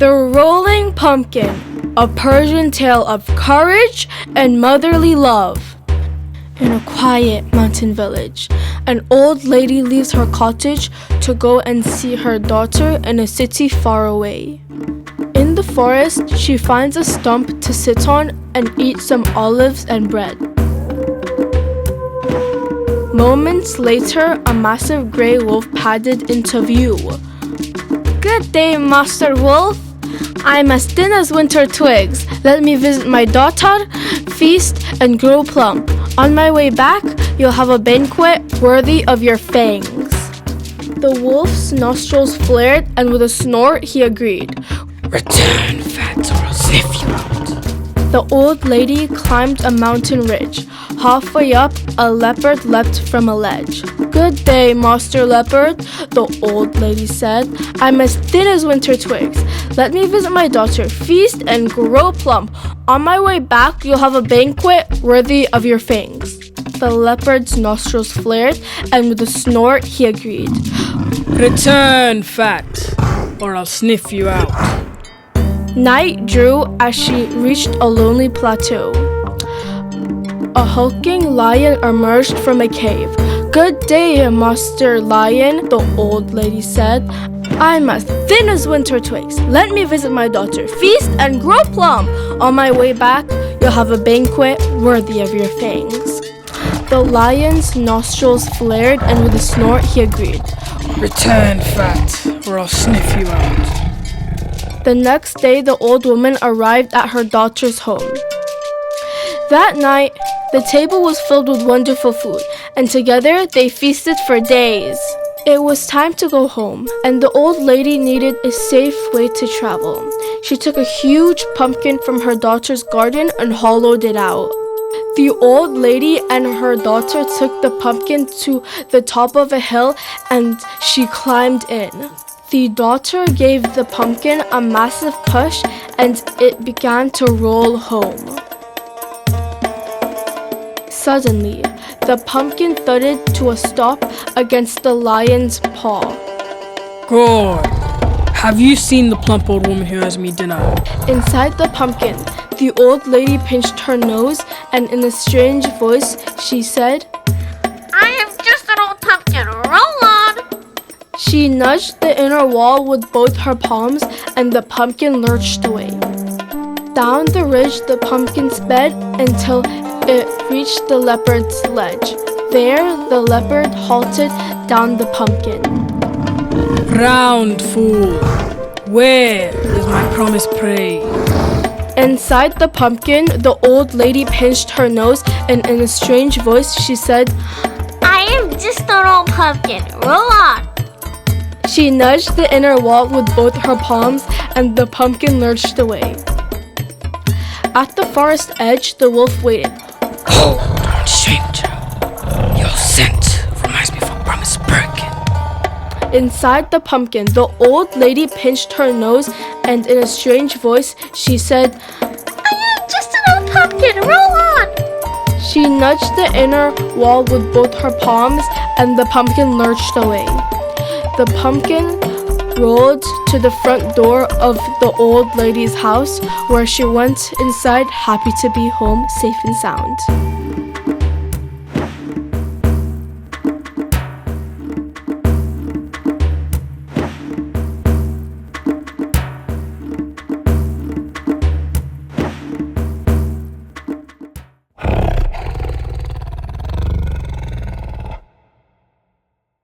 The Rolling Pumpkin, a Persian tale of courage and motherly love. In a quiet mountain village, an old lady leaves her cottage to go and see her daughter in a city far away. In the forest, she finds a stump to sit on and eat some olives and bread. Moments later, a massive gray wolf padded into view. "Good day, Master Wolf. I'm as thin as winter twigs. Let me visit my daughter, feast, and grow plump. On my way back, you'll have a banquet worthy of your fangs." The wolf's nostrils flared, and with a snort, he agreed. "Return, fat, or I'll sniff you out." The old lady climbed a mountain ridge. Halfway up, a leopard leapt from a ledge. "Good day, Master Leopard," the old lady said. "I'm as thin as winter twigs. Let me visit my daughter, feast, and grow plump. On my way back, you'll have a banquet worthy of your fangs." The leopard's nostrils flared, and with a snort, he agreed. "Return, fat, or I'll sniff you out." Night drew as she reached a lonely plateau. A hulking lion emerged from a cave. "Good day, Master Lion," the old lady said. "I'm as thin as winter twigs. Let me visit my daughter, feast, and grow plump. On my way back, you'll have a banquet worthy of your fangs." The lion's nostrils flared, and with a snort, he agreed. "Return, fat, or I'll sniff you out." The next day, the old woman arrived at her daughter's home. That night, the table was filled with wonderful food, and together they feasted for days. It was time to go home, and the old lady needed a safe way to travel. She took a huge pumpkin from her daughter's garden and hollowed it out. The old lady and her daughter took the pumpkin to the top of a hill, and she climbed in. The daughter gave the pumpkin a massive push, and it began to roll home. Suddenly, the pumpkin thudded to a stop against the lion's paw. "Good. Have you seen the plump old woman who owes me dinner?" Inside the pumpkin, the old lady pinched her nose, and in a strange voice, she said, "I am just an old pumpkin. Roll on." She nudged the inner wall with both her palms, and the pumpkin lurched away. Down the ridge, the pumpkin sped until it reached the leopard's ledge. There, the leopard halted down the pumpkin. "Round, fool. Where is my promised prey?" Inside the pumpkin, the old lady pinched her nose, and in a strange voice, she said, "I am just an old pumpkin. Roll on." She nudged the inner wall with both her palms, and the pumpkin lurched away. At the forest edge, the wolf waited. "Hold on, stranger. Your scent reminds me of a promised Persian." Inside the pumpkin, the old lady pinched her nose, and in a strange voice, she said, "I am just an old pumpkin. Roll on." She nudged the inner wall with both her palms, and the pumpkin lurched away. The pumpkin rolled to the front door of the old lady's house, where she went inside, happy to be home, safe and sound.